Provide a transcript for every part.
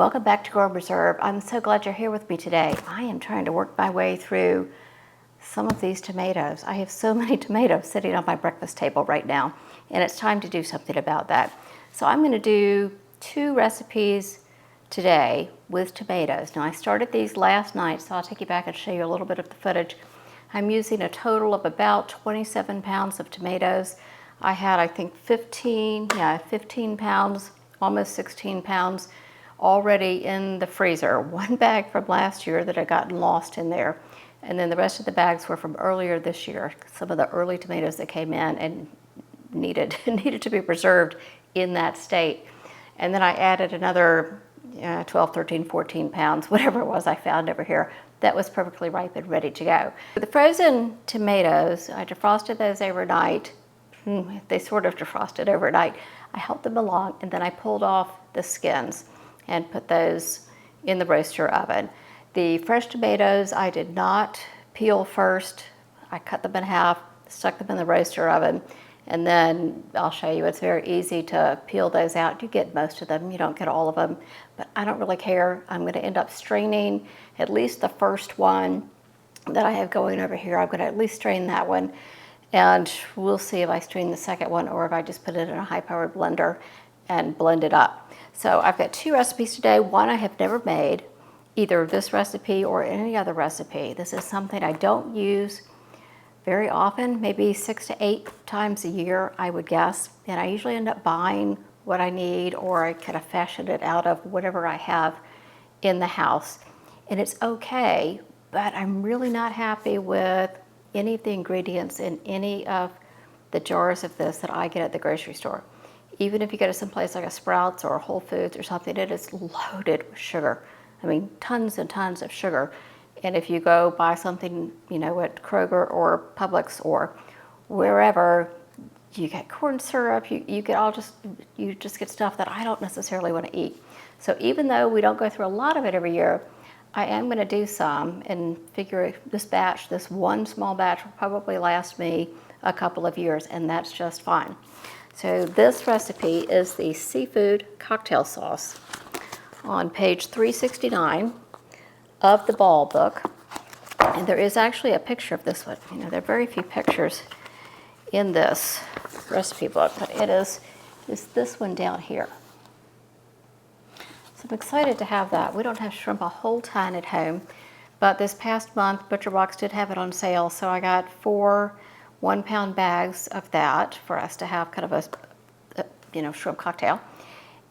Welcome back to Grow and Preserve. I'm so glad you're here with me today. I am trying to work my way through some of these tomatoes. I have so many tomatoes sitting on my breakfast table right now, and it's time to do something about that. So I'm going to do 2 recipes today with tomatoes. Now I started these last night, so I'll take you back and show you a little bit of the footage. I'm using a total of about 27 pounds of tomatoes. I had, I think, 15 pounds, almost 16 pounds already in the freezer. 1 bag from last year that had gotten lost in there. And then the rest of the bags were from earlier this year. Some of the early tomatoes that came in and needed to be preserved in that state. And then I added another 12, 13, 14 pounds, whatever it was I found over here, that was perfectly ripe and ready to go. The frozen tomatoes, I defrosted those overnight. They sort of defrosted overnight. I helped them along, and then I pulled off the skins and put those in the roaster oven. The fresh tomatoes I did not peel first. I cut them in half, stuck them in the roaster oven, and then I'll show you, it's very easy to peel those out. You get most of them, you don't get all of them, but I don't really care. I'm gonna end up straining at least the first one that I have going over here. I'm gonna at least strain that one, and we'll see if I strain the second one or if I just put it in a high-powered blender and blend it up. So I've got 2 recipes today. One I have never made, either this recipe or any other recipe. This is something I don't use very often, maybe 6 to 8 times a year, I would guess. And I usually end up buying what I need, or I kind of fashion it out of whatever I have in the house. And it's okay, but I'm really not happy with any of the ingredients in any of the jars of this that I get at the grocery store. Even if you go to some place like a Sprouts or a Whole Foods or something, it is loaded with sugar. I mean, tons and tons of sugar. And if you go buy something, you know, at Kroger or Publix or wherever, you get corn syrup, you just get stuff that I don't necessarily want to eat. So even though we don't go through a lot of it every year, I am going to do some and figure this one small batch will probably last me a couple of years, and that's just fine. So this recipe is the seafood cocktail sauce on page 369 of the Ball book. And there is actually a picture of this one. You know, there are very few pictures in this recipe book, but it is this one down here. So I'm excited to have that. We don't have shrimp a whole ton at home, but this past month, ButcherBox did have it on sale, so I got 4 1-pound bags of that for us to have kind of a shrimp cocktail.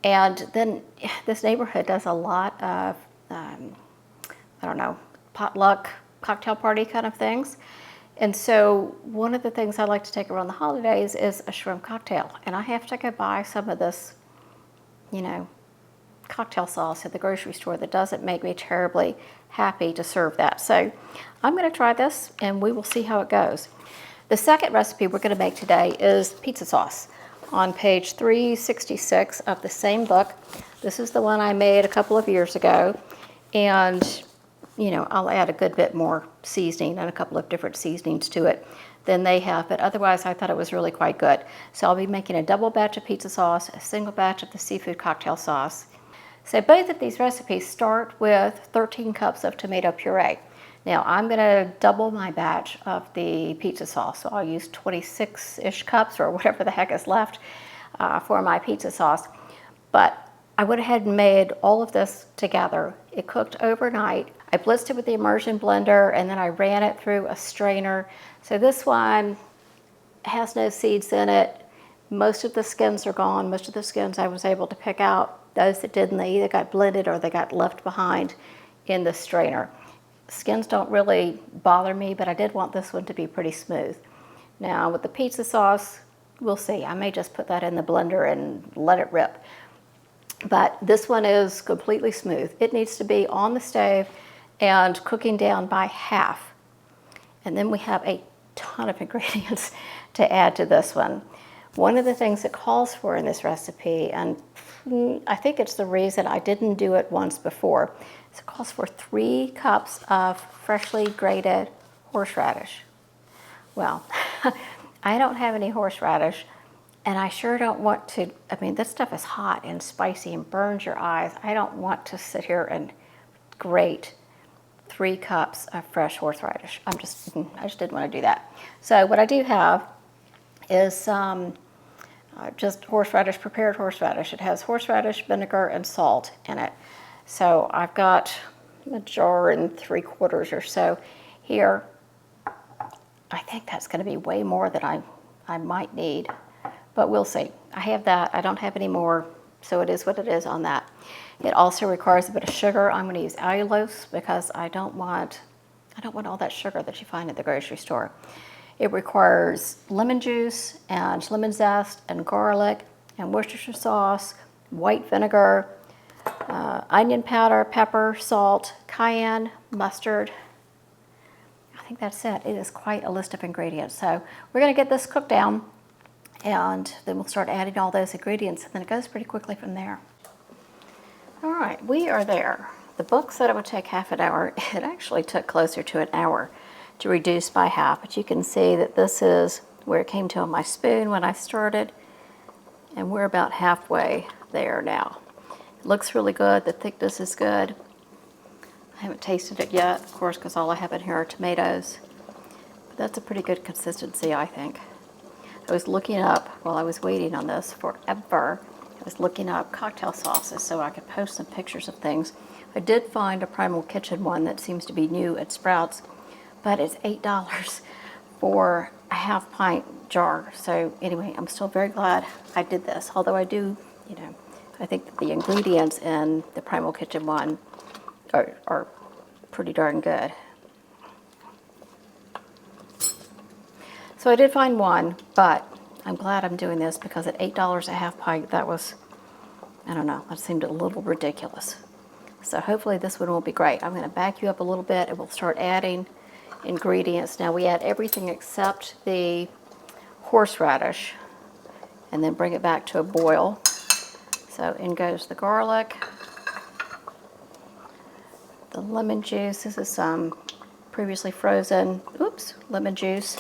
And then this neighborhood does a lot of, potluck cocktail party kind of things. And so one of the things I like to take around the holidays is a shrimp cocktail. And I have to go buy some of this, cocktail sauce at the grocery store that doesn't make me terribly happy to serve that. So I'm going to try this and we will see how it goes. The second recipe we're going to make today is pizza sauce on page 366 of the same book. This is the one I made a couple of years ago, and I'll add a good bit more seasoning and a couple of different seasonings to it than they have, but otherwise I thought it was really quite good. So I'll be making a double batch of pizza sauce, a single batch of the seafood cocktail sauce. So both of these recipes start with 13 cups of tomato puree. Now I'm going to double my batch of the pizza sauce, so I'll use 26-ish cups or whatever the heck is left for my pizza sauce. But I went ahead and made all of this together. It cooked overnight. I blitzed it with the immersion blender, and then I ran it through a strainer. So this one has no seeds in it. Most of the skins are gone. Most of the skins I was able to pick out. Those that didn't, they either got blended or they got left behind in the strainer. Skins don't really bother me, but I did want this one to be pretty smooth. Now with the pizza sauce, we'll see. I may just put that in the blender and let it rip. But this one is completely smooth. It needs to be on the stove and cooking down by half. And then we have a ton of ingredients to add to this one. One of the things it calls for in this recipe, and I think it's the reason I didn't do it once before, is it calls for 3 cups of freshly grated horseradish. Well, I don't have any horseradish, And I sure don't want to, I mean, this stuff is hot and spicy and burns your eyes. I don't want to sit here and grate 3 cups of fresh horseradish. I just didn't want to do that. So what I do have is some just horseradish, prepared horseradish. It has horseradish, vinegar, and salt in it. So I've got a jar and 3/4 or so here. I think that's going to be way more than I might need, but we'll see. I have that. I don't have any more, so it is what it is on that. It also requires a bit of sugar. I'm going to use allulose because I don't want all that sugar that you find at the grocery store. It requires lemon juice and lemon zest and garlic and Worcestershire sauce, white vinegar, onion powder, pepper, salt, cayenne, mustard. I think that's it. It is quite a list of ingredients. So we're going to get this cooked down, and then we'll start adding all those ingredients, and then it goes pretty quickly from there. All right, we are there. The book said it would take half an hour. It actually took closer to an hour to reduce by half, but you can see that this is where it came to on my spoon when I started, and we're about halfway there now. It looks really good. The thickness is good. I haven't tasted it yet, of course, because all I have in here are tomatoes. But that's a pretty good consistency, I think. I was looking up, while I was waiting on this forever, I was looking up cocktail sauces so I could post some pictures of things. I did find a Primal Kitchen one that seems to be new at Sprouts, but it's $8 for a half pint jar. So anyway, I'm still very glad I did this. Although I do, I think that the ingredients in the Primal Kitchen one are pretty darn good. So I did find one, but I'm glad I'm doing this because at $8 a half pint, that was, I don't know, that seemed a little ridiculous. So hopefully this one will be great. I'm going to back you up a little bit and we'll start adding ingredients. Now we add everything except the horseradish and then bring it back to a boil. So in goes the garlic, the lemon juice. This is some previously frozen, lemon juice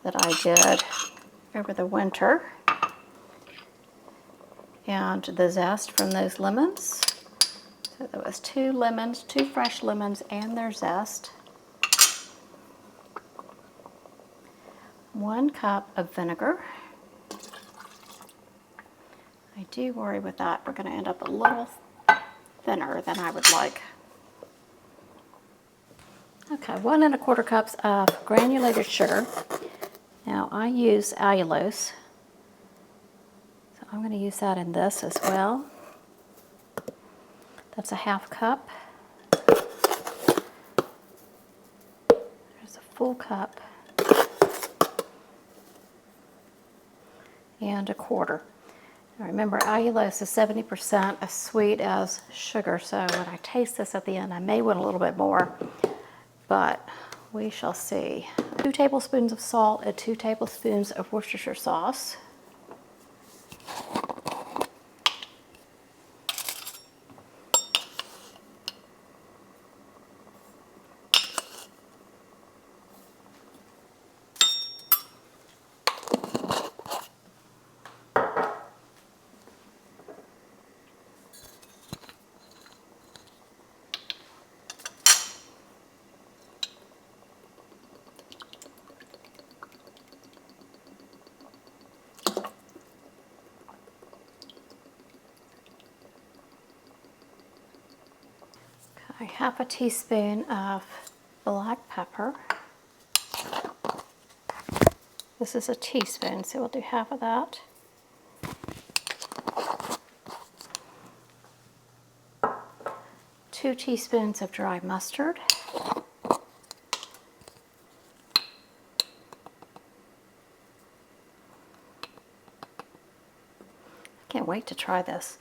that I did over the winter. And the zest from those lemons. So there was 2 lemons, 2 fresh lemons and their zest. 1 cup of vinegar. I do worry with that. We're going to end up a little thinner than I would like. Okay, 1 1/4 cups of granulated sugar. Now I use allulose, so I'm going to use that in this as well. That's a half cup. There's a full cup and a quarter. Now remember, allulose is 70% as sweet as sugar, so when I taste this at the end, I may want a little bit more, but we shall see. 2 tablespoons of salt and 2 tablespoons of Worcestershire sauce. Half a teaspoon of black pepper. This is a teaspoon, so we'll do half of that. Two teaspoons of dry mustard. I can't wait to try this.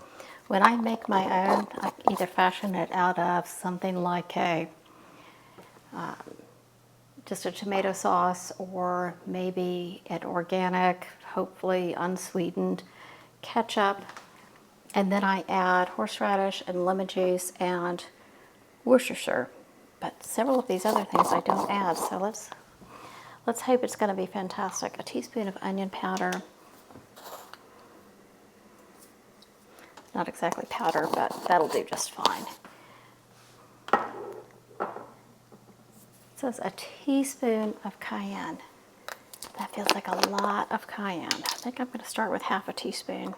When I make my own, I either fashion it out of something like just a tomato sauce, or maybe an organic, hopefully unsweetened ketchup, and then I add horseradish and lemon juice and Worcestershire. But several of these other things I don't add, so let's hope it's going to be fantastic. A teaspoon of onion powder. Not exactly powder, but that'll do just fine. It says a teaspoon of cayenne. That feels like a lot of cayenne. I think I'm going to start with half a teaspoon,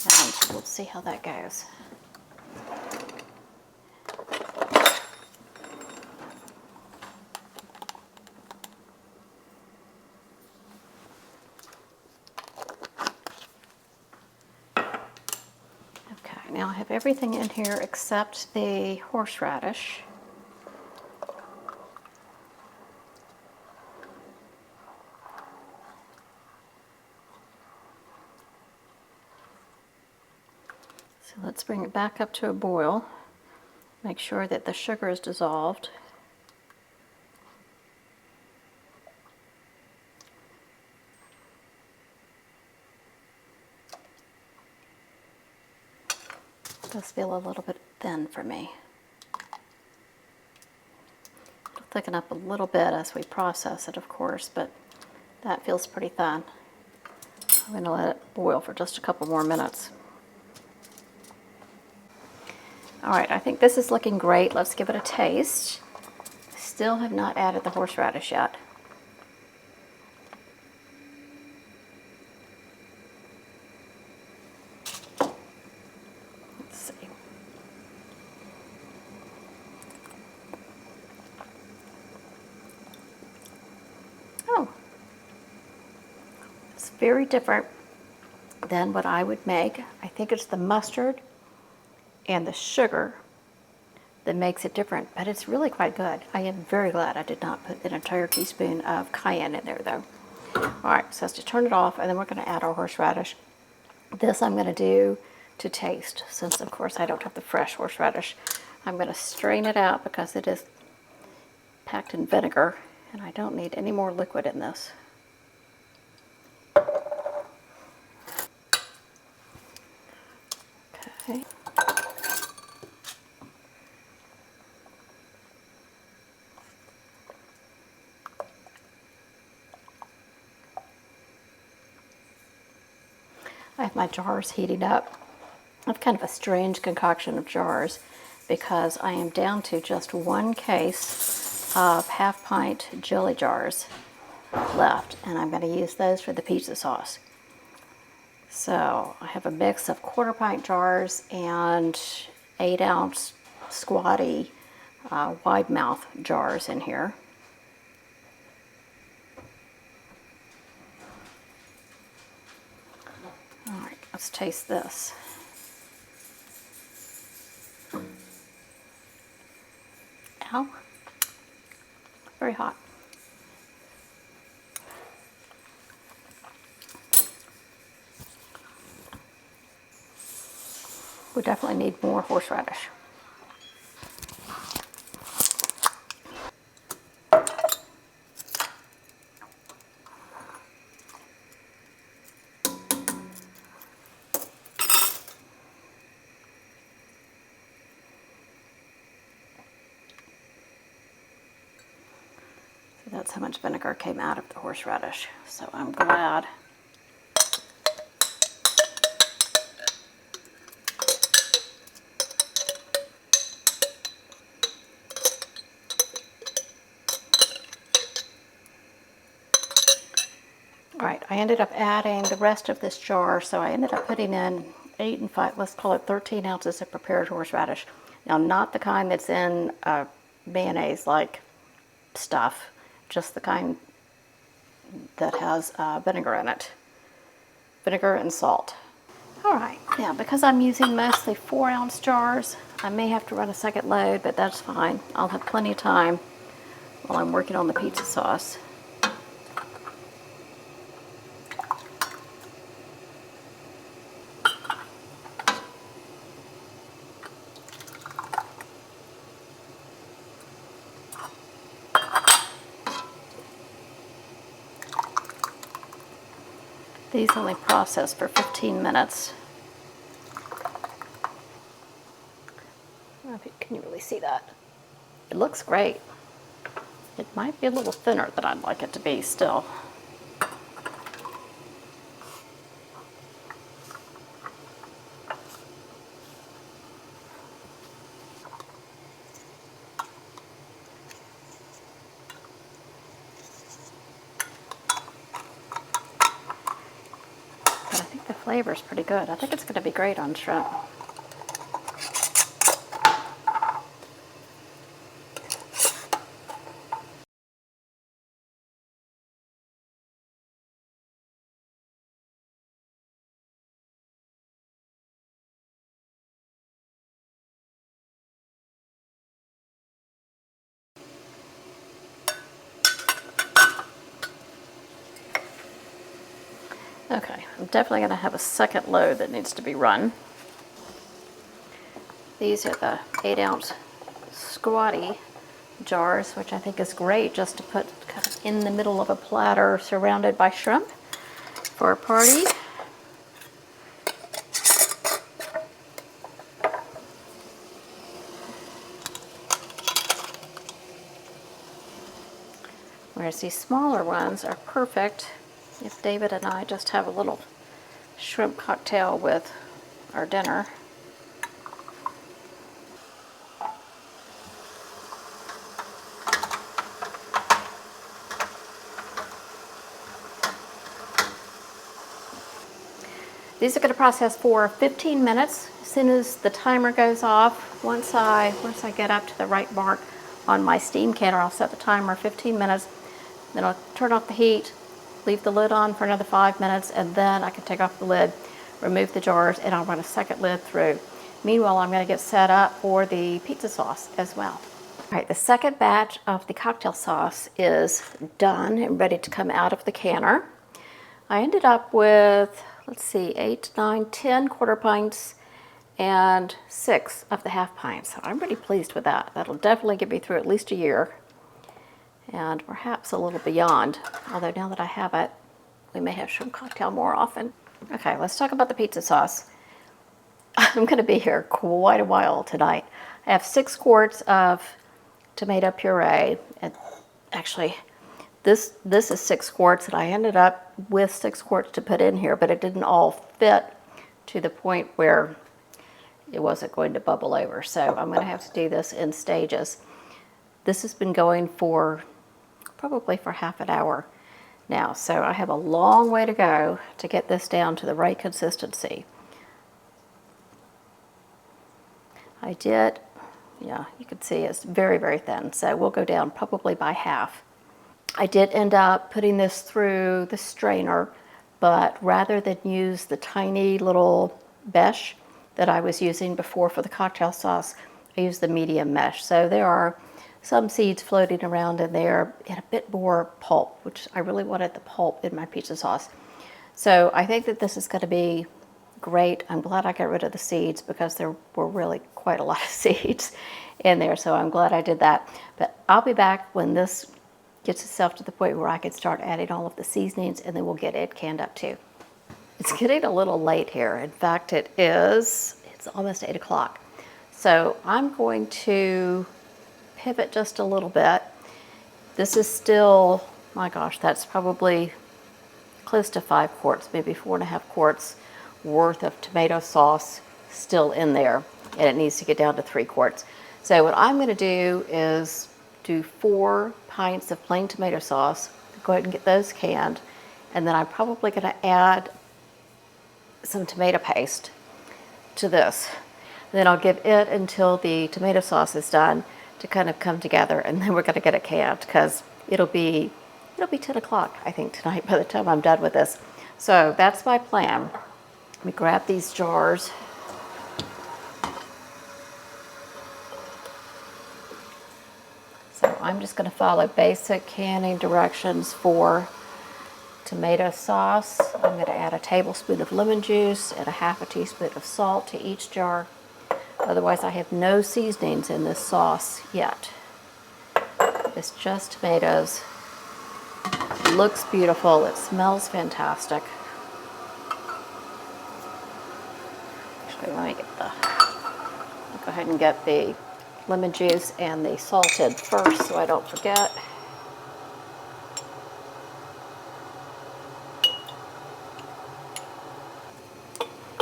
and we'll see how that goes. Okay, now I have everything in here except the horseradish. So let's bring it back up to a boil. Make sure that the sugar is dissolved. It does feel a little bit thin for me. It'll thicken up a little bit as we process it, of course, but that feels pretty thin. I'm going to let it boil for just a couple more minutes. All right, I think this is looking great. Let's give it a taste. Still have not added the horseradish yet. Let's see. Oh, it's very different than what I would make. I think it's the mustard and the sugar that makes it different, but it's really quite good. I am very glad I did not put an entire teaspoon of cayenne in there though. All right, so let's just turn it off, and then we're going to add our horseradish. This I'm going to do to taste, since of course I don't have the fresh horseradish. I'm going to strain it out because it is packed in vinegar, and I don't need any more liquid in this. Okay. I have my jars heating up. I have kind of a strange concoction of jars because I am down to just one case of half-pint jelly jars left, and I'm going to use those for the pizza sauce. So I have a mix of quarter-pint jars and 8-ounce squatty wide mouth jars in here. All right, let's taste this. Ow, very hot. We definitely need more horseradish. So that's how much vinegar came out of the horseradish. So I'm glad. All right, I ended up adding the rest of this jar, so I ended up putting in 8 and 5, let's call it 13 ounces of prepared horseradish. Now, not the kind that's in mayonnaise-like stuff, just the kind that has vinegar in it. Vinegar and salt. All right, now because I'm using mostly 4-ounce jars, I may have to run a second load, but that's fine. I'll have plenty of time while I'm working on the pizza sauce. These only process for 15 minutes. I don't know if you can really see that. It looks great. It might be a little thinner than I'd like it to be still. flavor's pretty good. I think it's going to be great on shrimp. Okay, I'm definitely going to have a second load that needs to be run. These are the 8-ounce squatty jars, which I think is great just to put kind of in the middle of a platter surrounded by shrimp for a party. Whereas these smaller ones are perfect if David and I just have a little shrimp cocktail with our dinner. These are going to process for 15 minutes. As soon as the timer goes off, once I get up to the right mark on my steam canner, I'll set the timer 15 minutes. Then I'll turn off the heat, leave the lid on for another 5 minutes, and then I can take off the lid, remove the jars, and I'll run a second lid through. Meanwhile, I'm going to get set up for the pizza sauce as well. All right, the second batch of the cocktail sauce is done and ready to come out of the canner. I ended up with, let's see, 8, 9, 10 quarter pints and 6 of the half pints. So I'm pretty pleased with that. That'll definitely get me through at least a year, and perhaps a little beyond. Although now that I have it, we may have shrimp cocktail more often. Okay, let's talk about the pizza sauce. I'm going to be here quite a while tonight. I have 6 quarts of tomato puree, and actually this is 6 quarts, and I ended up with 6 quarts to put in here, but it didn't all fit to the point where it wasn't going to bubble over. So I'm going to have to do this in stages. This has been going for probably for half an hour now, so I have a long way to go to get this down to the right consistency. I did, yeah, you can see it's very, very thin, so we'll go down probably by half. I did end up putting this through the strainer, but rather than use the tiny little mesh that I was using before for the cocktail sauce, I used the medium mesh. So there are some seeds floating around in there and a bit more pulp, which I really wanted the pulp in my pizza sauce. So I think that this is going to be great. I'm glad I got rid of the seeds because there were really quite a lot of seeds in there, so I'm glad I did that. But I'll be back when this gets itself to the point where I can start adding all of the seasonings, and then we'll get it canned up too. It's getting a little late here. In fact, it's almost 8 o'clock. So I'm going to pivot just a little bit. This is still, my gosh, that's probably close to 5 quarts, maybe 4.5 quarts worth of tomato sauce still in there, and it needs to get down to 3 quarts. So what I'm going to do is do 4 pints of plain tomato sauce, go ahead and get those canned, and then I'm probably going to add some tomato paste to this. And then I'll give it until the tomato sauce is done to kind of come together, and then we're going to get it canned because it'll be 10 o'clock, I think, tonight by the time I'm done with this. So that's my plan. Let me grab these jars. So I'm just going to follow basic canning directions for tomato sauce. I'm going to add a tablespoon of lemon juice and a half a teaspoon of salt to each jar. Otherwise, I have no seasonings in this sauce yet. It's just tomatoes. It looks beautiful. It smells fantastic. Actually, let me I'll go ahead and get the lemon juice and the salted first so I don't forget.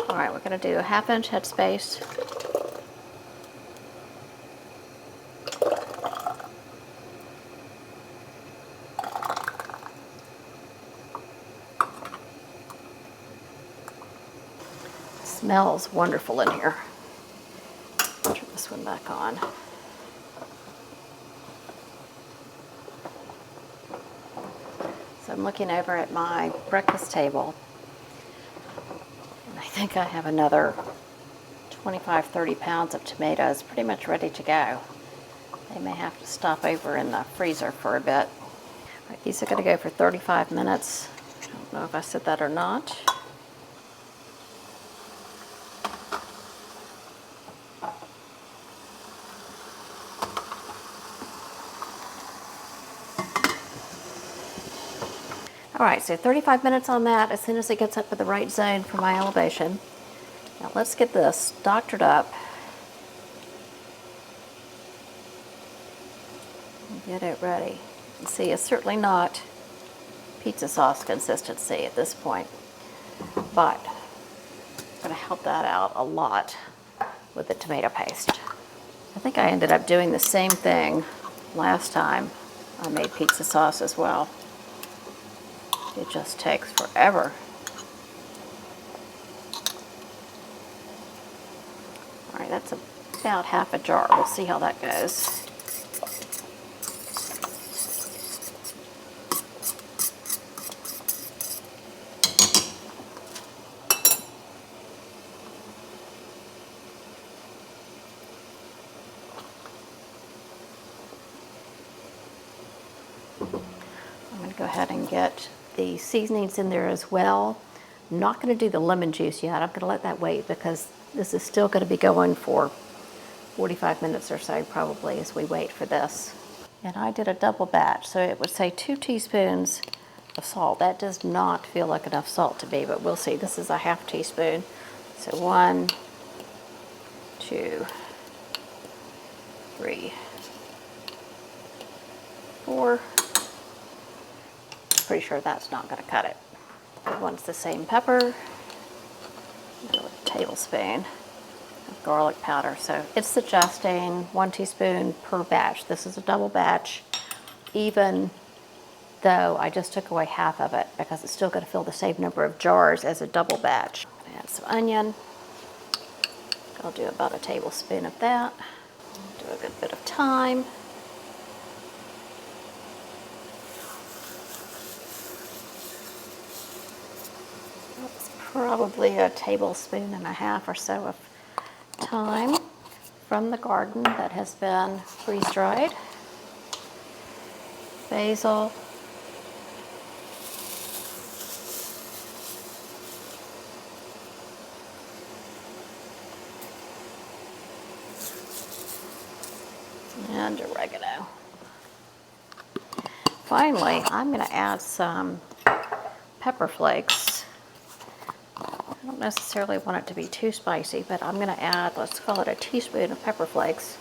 All right, we're going to do a 1/2 inch headspace. smells wonderful in here. Turn this one back on. So I'm looking over at my breakfast table, and I think I have another 25, 30 pounds of tomatoes pretty much ready to go. They may have to stop over in the freezer for a bit. All right, these are going to go for 35 minutes. I don't know if I said that or not. All right, so 35 minutes on that as soon as it gets up to the right zone for my elevation. Now let's get this doctored up. Get it ready. You see, it's certainly not pizza sauce consistency at this point, but I'm going to help that out a lot with the tomato paste. I think I ended up doing the same thing last time I made pizza sauce as well. It just takes forever. All right, that's about half a jar. We'll see how that goes. I'm going to go ahead and get the seasonings in there as well. I'm not going to do the lemon juice yet. I'm going to let that wait because this is still going to be going for 45 minutes or so probably as we wait for this. And I did a double batch, so it would say 2 teaspoons of salt. That does not feel like enough salt to me, but we'll see. This is a half teaspoon. So 1, 2, 3, 4. Pretty sure that's not going to cut it. That one's the same pepper. A tablespoon of garlic powder. So it's suggesting 1 teaspoon per batch. This is a double batch, even though I just took away half of it because it's still going to fill the same number of jars as a double batch. Add some onion. I'll do about a tablespoon of that. Do a good bit of thyme. Probably a tablespoon and a half or so of thyme from the garden that has been freeze-dried. Basil. And oregano. Finally, I'm going to add some pepper flakes. I don't necessarily want it to be too spicy, but I'm going to add, let's call it a teaspoon of pepper flakes.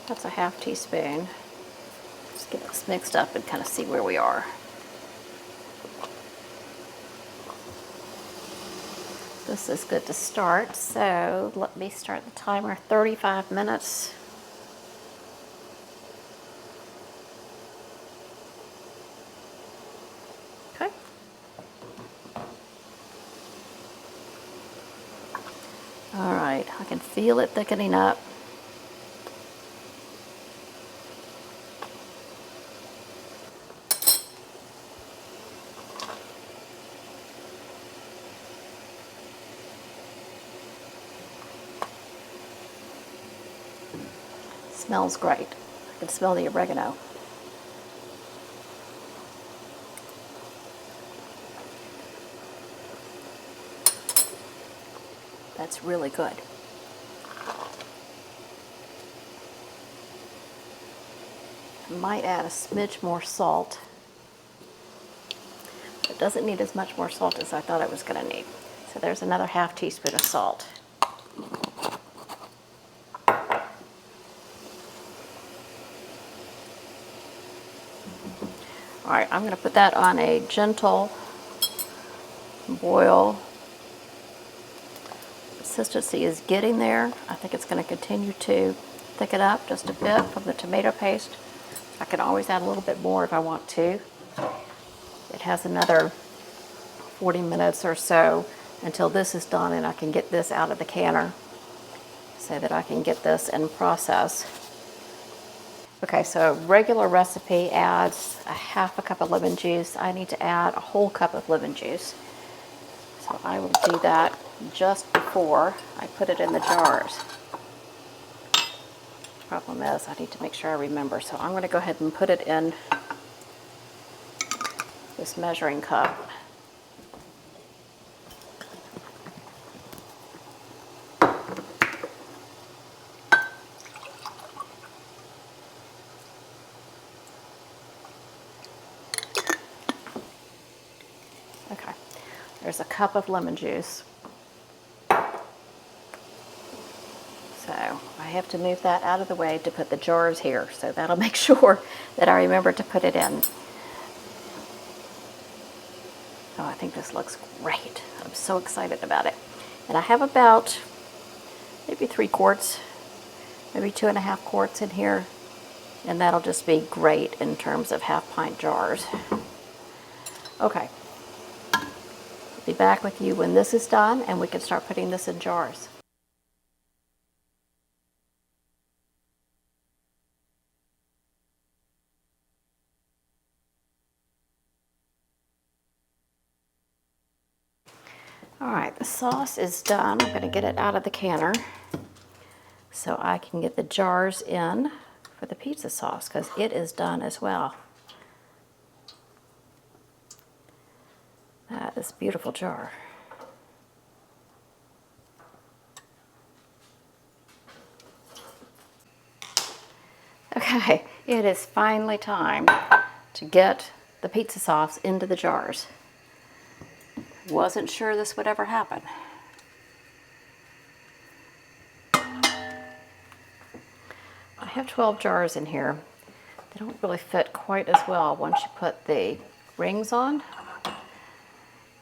That's a half teaspoon. Just get this mixed up and kind of see where we are. This is good to start, so let me start the timer. 35 minutes. Okay. All right, I can feel it thickening up. Smells great. I can smell the oregano. That's really good. I might add a smidge more salt. It doesn't need as much more salt as I thought it was going to need. So there's another half teaspoon of salt. All right, I'm going to put that on a gentle boil. Consistency is getting there. I think it's going to continue to thicken up just a bit from the tomato paste. I can always add a little bit more if I want to. It has another 40 minutes or so until this is done and I can get this out of the canner so that I can get this in process. Okay, so regular recipe adds a half a cup of lemon juice. I need to add a whole cup of lemon juice. So I will do that just before I put it in the jars. Problem is, I need to make sure I remember. So I'm going to go ahead and put it in this measuring cup. Okay, there's a cup of lemon juice. So I have to move that out of the way to put the jars here. So that'll make sure that I remember to put it in. Oh, I think this looks great. I'm so excited about it. And I have about maybe 3 quarts, maybe 2.5 quarts in here. And that'll just be great in terms of half-pint jars. Okay. I'll be back with you when this is done and we can start putting this in jars. All right, the sauce is done. I'm going to get it out of the canner so I can get the jars in for the pizza sauce because it is done as well. That is a beautiful jar. Okay, it is finally time to get the pizza sauce into the jars. Wasn't sure this would ever happen. I have 12 jars in here. They don't really fit quite as well once you put the rings on.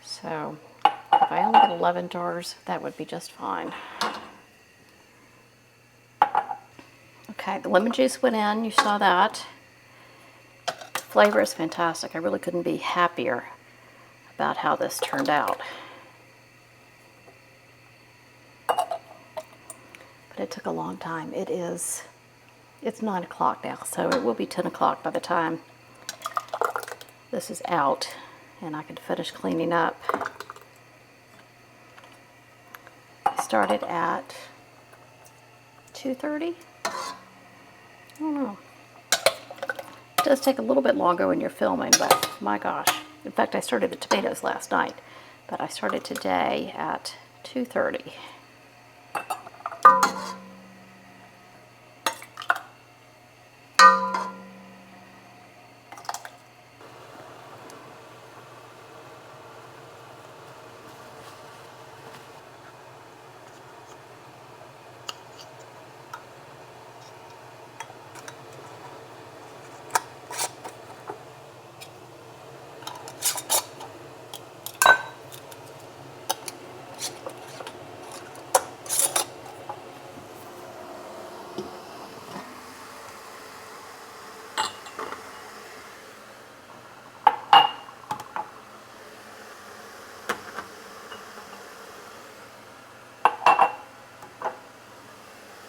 So if I only get 11 jars, that would be just fine. Okay, the lemon juice went in, you saw that. Flavor is fantastic. I really couldn't be happier about how this turned out. But it took a long time. It's 9 o'clock now, so it will be 10 o'clock by the time this is out and I can finish cleaning up. I started at 2:30. I don't know. It does take a little bit longer when you're filming, but my gosh. In fact, I started the tomatoes last night, but I started today at 2:30.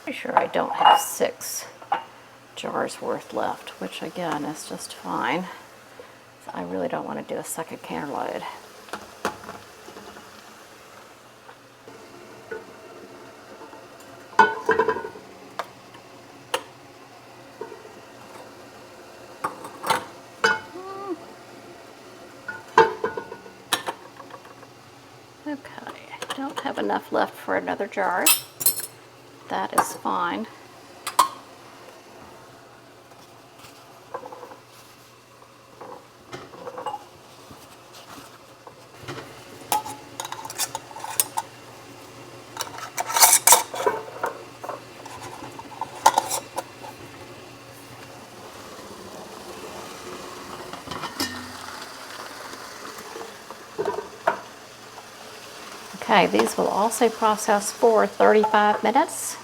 Pretty sure I don't have 6 jars worth left, which again is just fine. So I really don't want to do a second canner load. Okay, I don't have enough left for another jar. That is fine. Okay, these will also process for 35 minutes.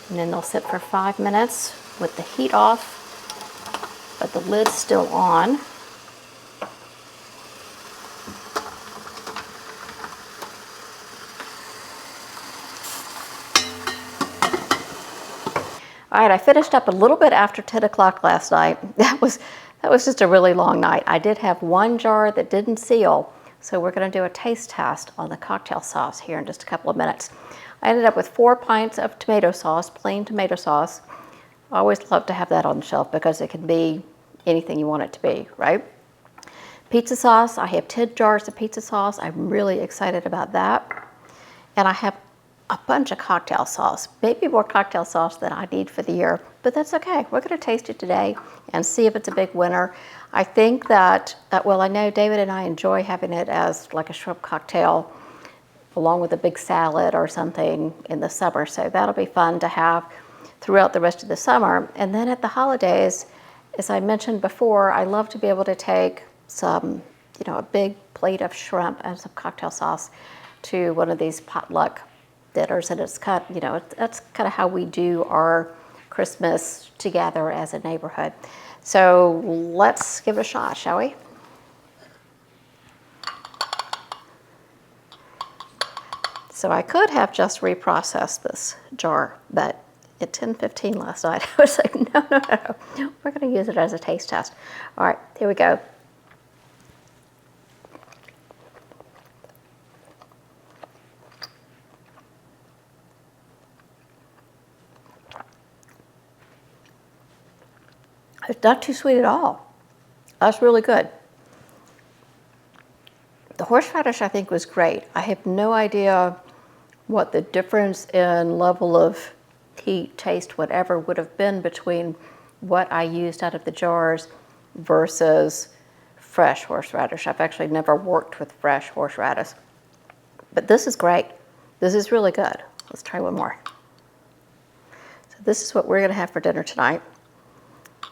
And then they'll sit for 5 minutes with the heat off, but the lid's still on. All right, I finished up a little bit after 10 o'clock last night. That was just a really long night. I did have one jar that didn't seal, so we're gonna do a taste test on the cocktail sauce here in just a couple of minutes. I ended up with 4 pints of tomato sauce, plain tomato sauce. I always love to have that on the shelf because it can be anything you want it to be, right? Pizza sauce, I have 10 jars of pizza sauce. I'm really excited about that. And I have a bunch of cocktail sauce, maybe more cocktail sauce than I need for the year, but that's okay. We're gonna taste it today and see if it's a big winner. I think that, well, I know David and I enjoy having it as like a shrimp cocktail along with a big salad or something in the summer. So that'll be fun to have throughout the rest of the summer. And then at the holidays, as I mentioned before, I love to be able to take some, a big plate of shrimp and some cocktail sauce to one of these potluck dinners, and it's kind of, that's kind of how we do our Christmas together as a neighborhood. So let's give it a shot, shall we? So I could have just reprocessed this jar, but at 10:15 last night, I was like, no, we're gonna use it as a taste test. All right, here we go. It's not too sweet at all. That's really good. The horseradish, I think, was great. I have no idea what the difference in level of heat, taste, whatever would have been between what I used out of the jars versus fresh horseradish. I've actually never worked with fresh horseradish. But this is great. This is really good. Let's try one more. So this is what we're gonna have for dinner tonight,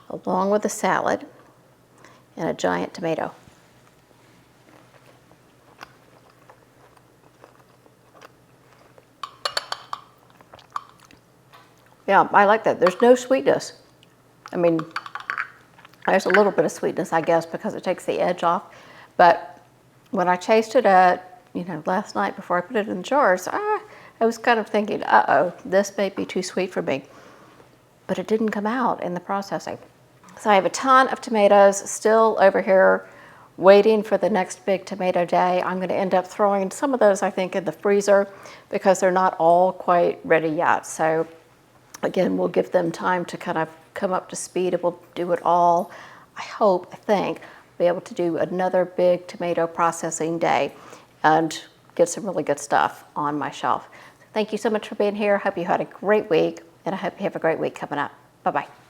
along with a salad and a giant tomato. Yeah, I like that. There's no sweetness. I mean, there's a little bit of sweetness, I guess, because it takes the edge off. But when I tasted it, last night before I put it in the jars, I was kind of thinking, uh-oh, this may be too sweet for me. But it didn't come out in the processing. So I have a ton of tomatoes still over here waiting for the next big tomato day. I'm gonna end up throwing some of those, I think, in the freezer because they're not all quite ready yet. So again, we'll give them time to kind of come up to speed and we'll do it all. I think, be able to do another big tomato processing day and get some really good stuff on my shelf. Thank you so much for being here. I hope you had a great week, and I hope you have a great week coming up. Bye-bye.